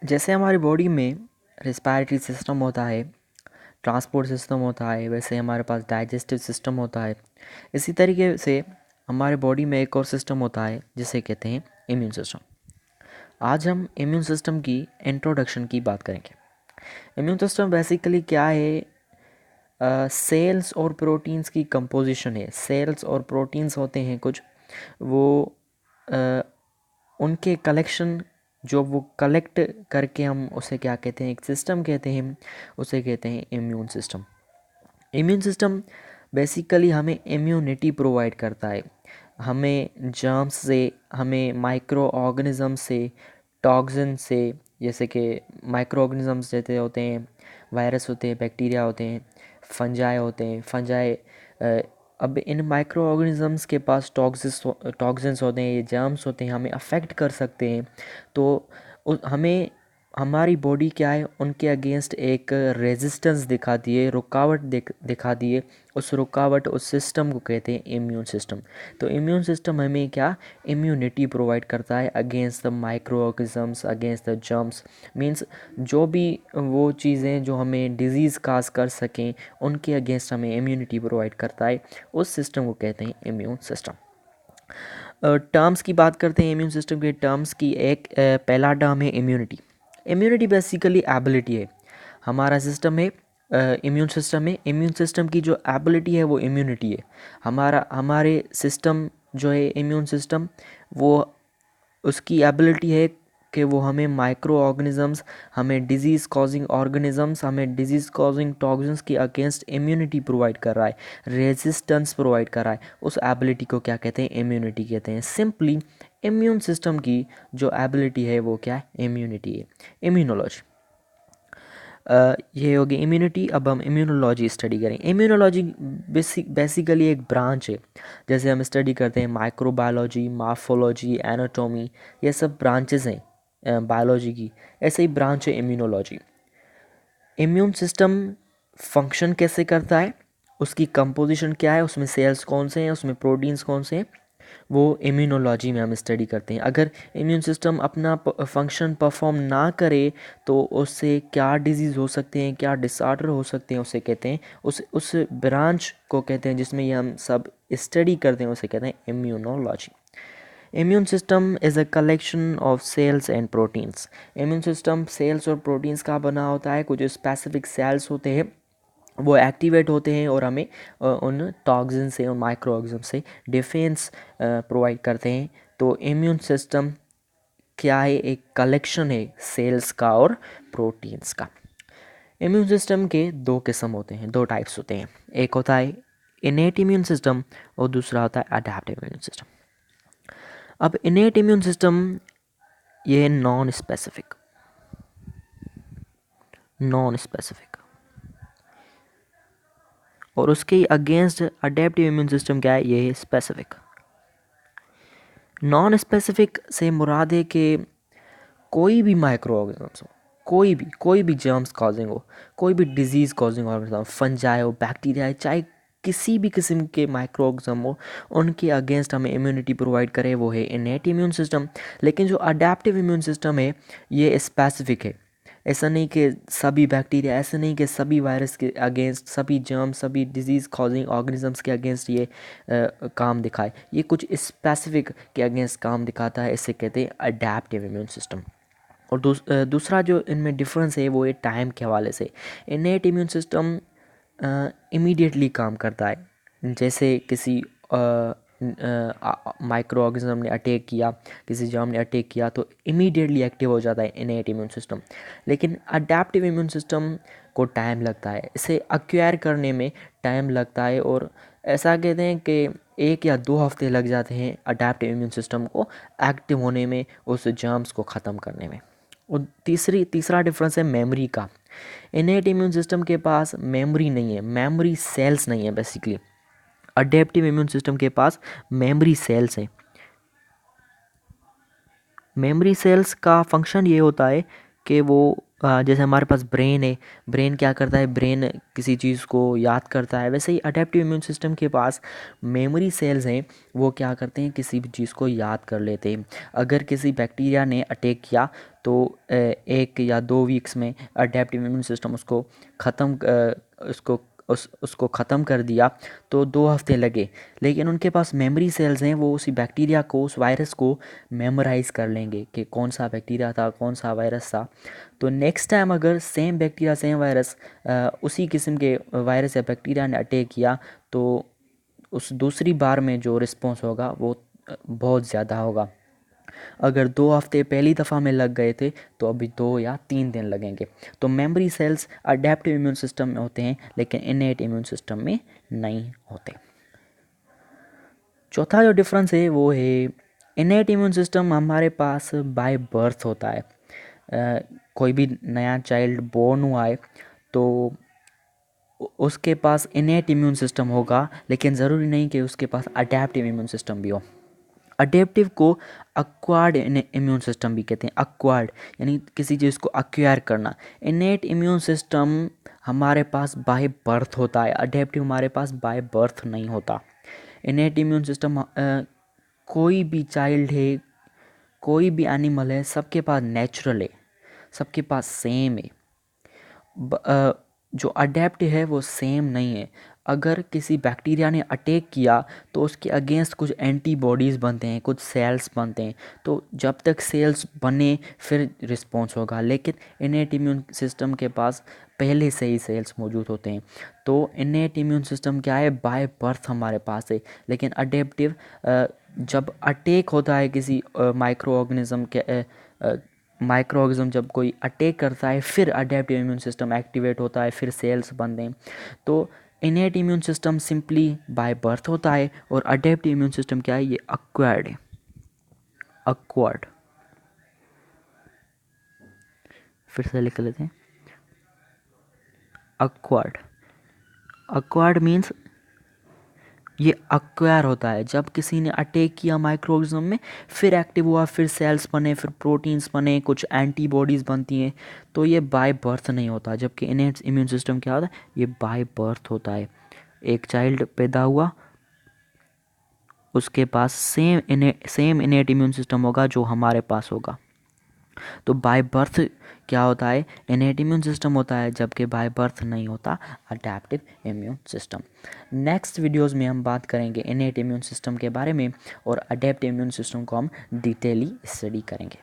जैसे हमारी बॉडी में रिस्पायरेटरी सिस्टम होता है, ट्रांसपोर्ट सिस्टम होता है, वैसे हमारे पास डाइजेस्टिव सिस्टम होता है। इसी तरीके से हमारे बॉडी में एक और सिस्टम होता है जिसे कहते हैं इम्यून सिस्टम। आज हम इम्यून सिस्टम की इंट्रोडक्शन की बात करेंगे। इम्यून सिस्टम बेसिकली क्या है? सेल्स और प्रोटीन्स की कंपोजिशन है। सेल्स और प्रोटीन्स होते हैं कुछ, वो अ, उनके कलेक्शन, जो वो कलेक्ट करके हम उसे क्या कहते हैं, एक सिस्टम कहते हैं, उसे कहते हैं immune system. Immune system basically हमें इम्यूनिटी प्रोवाइड करता है। हमें जर्म्स से, हमें माइक्रो ऑर्गेनिज्म से, टॉक्सिन से, जैसे कि माइक्रो ऑर्गेनिजम्स जैसे होते हैं, वायरस होते हैं, बैक्टीरिया होते हैं, फंजाई होते हैं। फंजाई अब इन माइक्रो ऑर्गेनिजम्स के पास टॉक्सिन्स होते हैं, ये जर्म्स होते हैं, हमें अफेक्ट कर सकते हैं। तो हमें हमारी बॉडी क्या है, उनके अगेंस्ट एक रेजिस्टेंस दिखाती है, रुकावट दिखाती है। उस रुकावट, उस सिस्टम को कहते हैं इम्यून सिस्टम। तो इम्यून सिस्टम हमें क्या, इम्यूनिटी प्रोवाइड करता है against the micro organisms, against the germs. Means जो भी वो चीज़ें जो हमें डिजीज़ काज कर सकें, उनके अगेंस्ट हमें इम्यूनिटी प्रोवाइड करता है। उस सिस्टम को कहते हैं इम्यून सिस्टम। टर्म्स की बात करते हैं इम्यून सिस्टम के टर्म्स की। एक पहला टर्म है इम्यूनिटी। इम्यूनिटी बेसिकली एबिलिटी है। हमारा सिस्टम है, इम्यून सिस्टम है, इम्यून सिस्टम की जो एबिलिटी है वो इम्यूनिटी है। हमारे सिस्टम जो है इम्यून सिस्टम, वो उसकी एबिलिटी है कि वो हमें माइक्रो ऑर्गेनिजम्स, हमें डिजीज़ कॉजिंग ऑर्गेनिजम्स, हमें डिजीज़ कॉजिंग टॉक्सिन्स के अगेंस्ट इम्यूनिटी प्रोवाइड कर रहा है, रेजिस्टेंस प्रोवाइड कर रहा है। उस एबिलिटी को क्या कहते हैं, इम्यूनिटी कहते हैं। सिंपली इम्यून सिस्टम की जो एबिलिटी है वो क्या है, इम्यूनिटी है, इम्यूनोलॉजी। ये होगी इम्यूनिटी। अब हम इम्यूनोलॉजी स्टडी करें। इम्यूनोलॉजी बेसिकली एक ब्रांच है। जैसे हम स्टडी करते हैं माइक्रोबायोलॉजी, मार्फोलॉजी, एनाटॉमी, ये सब ब्रांचेस हैं बायोलॉजी की। ऐसे ही ब्रांच है इम्यूनोलॉजी। इम्यून सिस्टम फंक्शन कैसे करता है, उसकी कंपोजिशन क्या है, उसमें सेल्स कौन से हैं, उसमें प्रोटीन्स कौन से हैं, वो इम्यूनोलॉजी में हम स्टडी करते हैं। अगर इम्यून सिस्टम अपना फंक्शन परफॉर्म ना करे तो उससे क्या डिजीज़ हो सकते हैं, क्या डिसऑर्डर हो सकते हैं, उसे कहते हैं, उस ब्रांच को कहते हैं जिसमें ये हम सब स्टडी करते हैं, उसे कहते हैं immunology. Immune system is a collection of cells and proteins. Immune system cells और प्रोटीन्स का बना होता है। कुछ स्पेसिफिक सेल्स होते हैं, वो एक्टिवेट होते हैं और हमें उन टॉक्सिन से, उन माइक्रो ऑर्गेनिज्म से डिफेंस प्रोवाइड करते हैं। तो इम्यून सिस्टम क्या है, एक कलेक्शन है सेल्स का और प्रोटीन्स का। इम्यून सिस्टम के दो किस्म होते हैं, दो टाइप्स होते हैं। एक होता है इनेट इम्यून सिस्टम और दूसरा होता है अडैप्टिव इम्यून सिस्टम। अब इनेट इम्यून सिस्टम ये है नॉन स्पेसिफिक, और उसके अगेंस्ट अडेप्टिव इम्यून सिस्टम क्या है, ये है स्पेसिफिक। नॉन स्पेसिफिक से मुराद है कि कोई भी माइक्रो ऑर्गेनिज्म हो, कोई भी जर्म्स कॉजिंग हो, कोई भी डिजीज़ कॉजिंग ऑर्गेनिज्म, फंजाई हो, बैक्टीरिया है, चाहे किसी भी किस्म के माइक्रो ऑर्गेनिज्म हो, उनके अगेंस्ट हमें इम्यूनिटी प्रोवाइड करे, वो है इनेट इम्यून सिस्टम। लेकिन जो अडेप्टिव इम्यून सिस्टम है ये स्पेसिफिक है। ऐसा नहीं कि सभी बैक्टीरिया, ऐसा नहीं कि सभी वायरस के अगेंस्ट, सभी जर्म, सभी डिजीज़ कॉजिंग ऑर्गेनिजम्स के अगेंस्ट ये काम दिखाए। ये कुछ स्पेसिफिक के अगेंस्ट काम दिखाता है, इसे कहते हैं अडेप्टिव इम्यून सिस्टम। और दूसरा जो इनमें डिफरेंस है वो है टाइम के हवाले से। इनेट इम्यून सिस्टम इमीडिएटली काम करता है। जैसे किसी माइक्रो ऑर्गेनिज्म ने अटैक किया, किसी जर्म ने अटैक किया, तो इमीडिएटली एक्टिव हो जाता है इनेट इम्यून सिस्टम। लेकिन अडेप्टिव इम्यून सिस्टम को टाइम लगता है, इसे एक्वायर करने में टाइम लगता है। और ऐसा कहते हैं कि 1 या 2 हफ्ते लग जाते हैं अडेप्टिव इम्यून सिस्टम को एक्टिव होने में, उस जर्म्स को ख़त्म करने में। और तीसरा डिफरेंस है मेमोरी का। इनेट इम्यून सिस्टम के पास मेमोरी नहीं है, मेमोरी सेल्स नहीं है बेसिकली। अडेप्टिव इम्यून सिस्टम के पास मेमोरी सेल्स हैं। मेमोरी सेल्स का फंक्शन ये होता है कि वो जैसे हमारे पास ब्रेन है, ब्रेन क्या करता है, ब्रेन किसी चीज़ को याद करता है, वैसे ही अडेप्टिव इम्यून सिस्टम के पास मेमोरी सेल्स हैं, वो क्या करते हैं, किसी भी चीज़ को याद कर लेते हैं। अगर किसी बैक्टीरिया ने अटैक किया तो 1 या 2 वीक्स में अडेप्टिव इम्यून सिस्टम उसको उसको ख़त्म कर दिया, तो 2 हफ्ते लगे। लेकिन उनके पास मेमोरी सेल्स हैं, वो उसी बैक्टीरिया को, उस वायरस को मेमोराइज़ कर लेंगे कि कौन सा बैक्टीरिया था, कौन सा वायरस था। तो नेक्स्ट टाइम अगर सेम बैक्टीरिया, सेम वायरस, उसी किस्म के वायरस या बैक्टीरिया ने अटैक किया, तो उस दूसरी बार में जो रिस्पॉन्स होगा वो बहुत ज़्यादा होगा। अगर 2 हफ्ते पहली दफ़ा में लग गए थे, तो अभी 2 या 3 दिन लगेंगे। तो memory cells adaptive immune system में होते हैं, लेकिन इनेट इम्यून सिस्टम में नहीं होते। चौथा जो डिफरेंस है वो है, इनेट इम्यून सिस्टम हमारे पास बाय बर्थ होता है। कोई भी नया चाइल्ड बोर्न हुआ है तो उसके पास इनेट इम्यून सिस्टम होगा, लेकिन ज़रूरी नहीं कि उसके पास अडेप्टिव इम्यून सिस्टम भी हो। अडेप्टिव को अक्वायर्ड इम्यून सिस्टम भी कहते हैं। अक्वायर्ड यानी किसी चीज़ को अक्वायर करना। इनेट इम्यून सिस्टम हमारे पास बाय बर्थ होता है, अडेप्टिव हमारे पास बाय बर्थ नहीं होता। इनेट इम्यून सिस्टम कोई भी चाइल्ड है, कोई भी एनिमल है, सबके पास नेचुरल है, सबके पास सेम है। जो अडेप्ट है वो सेम नहीं है। अगर किसी बैक्टीरिया ने अटैक किया तो उसके अगेंस्ट कुछ एंटीबॉडीज़ बनते हैं, कुछ सेल्स बनते हैं। तो जब तक सेल्स बने फिर रिस्पॉन्स होगा, लेकिन इनेट इम्यून सिस्टम के पास पहले से ही सेल्स मौजूद होते हैं। तो इनेट इम्यून सिस्टम क्या है, बाय बर्थ हमारे पास है। लेकिन अडेप्टिव जब अटैक होता है किसी माइक्रो ऑर्गेनिज्म जब कोई अटैक करता है, फिर अडेप्टिव इम्यून सिस्टम एक्टिवेट होता है, फिर सेल्स बनते हैं। तो इनेट immune system simply by birth होता है, और अडेप्टिव इम्यून सिस्टम क्या है, ये अक्वायर्ड है। अक्वायर्ड, फिर से लिख लेते हैं। अक्वायर्ड, अक्वायर्ड मीन्स ये अक्वायर होता है जब किसी ने अटैक किया माइक्रो ऑर्गेनिज्म में, फिर एक्टिव हुआ, फिर सेल्स बने, फिर प्रोटीन्स बने, कुछ एंटीबॉडीज़ बनती हैं। तो ये बाय बर्थ नहीं होता। जबकि इनेट इम्यून सिस्टम क्या होता है, ये बाय बर्थ होता है। एक चाइल्ड पैदा हुआ, उसके पास सेम इनेट इम्यून सिस्टम होगा जो हमारे पास होगा। तो बाय बर्थ क्या होता है, इनेट इम्यून सिस्टम होता है, जबकि बाय बर्थ नहीं होता adaptive immune system. Next videos में हम बात करेंगे इनेट इम्यून सिस्टम के बारे में, और अडैप्टिव इम्यून सिस्टम को हम डिटेली स्टडी करेंगे।